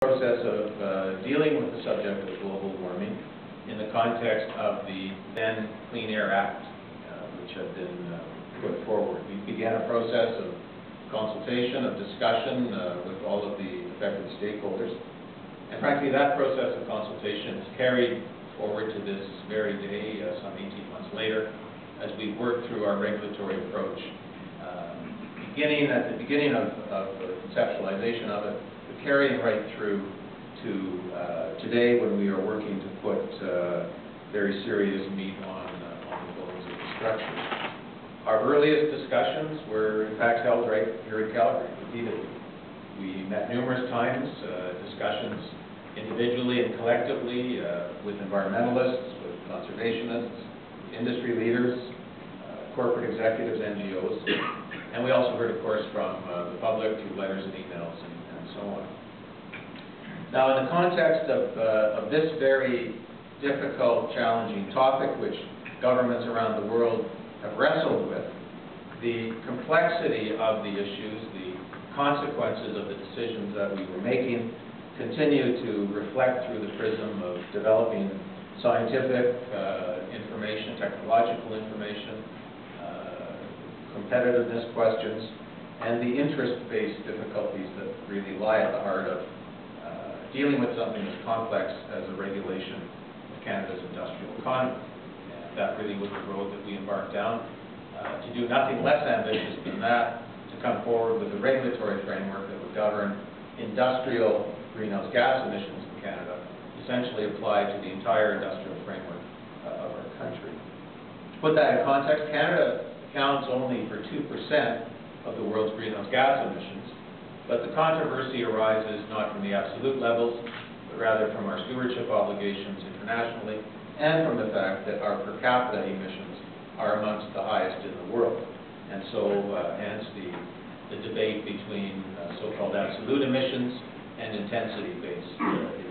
Process of dealing with the subject of global warming in the context of the then Clean Air Act, which had been put forward. We began a process of consultation, of discussion with all of the affected stakeholders. And frankly, that process of consultation is carried forward to this very day, some 18 months later, as we work through our regulatory approach. At the beginning of the conceptualization of it, but carrying right through to today, when we are working to put very serious meat on the bones of the structure. Our earliest discussions were in fact held right here in Calgary, repeatedly. We met numerous times, discussions individually and collectively with environmentalists, with conservationists, industry leaders, corporate executives, NGOs, and we also heard, of course, from the public through letters and emails and so on. Now, in the context of this very difficult, challenging topic, which governments around the world have wrestled with, the complexity of the issues, the consequences of the decisions that we were making, continue to reflect through the prism of developing scientific information, technological information, competitiveness questions, and the interest-based difficulties that really lie at the heart of dealing with something as complex as a regulation of Canada's industrial economy. And that really was the road that we embarked down, to do nothing less ambitious than that, to come forward with a regulatory framework that would govern industrial greenhouse gas emissions in Canada, essentially applied to the entire industrial framework of our country. To put that in context, Canada accounts only for 2% of the world's greenhouse gas emissions, but the controversy arises not from the absolute levels, but rather from our stewardship obligations internationally, and from the fact that our per capita emissions are amongst the highest in the world. And so, hence the debate between so-called absolute emissions and intensity-based emissions.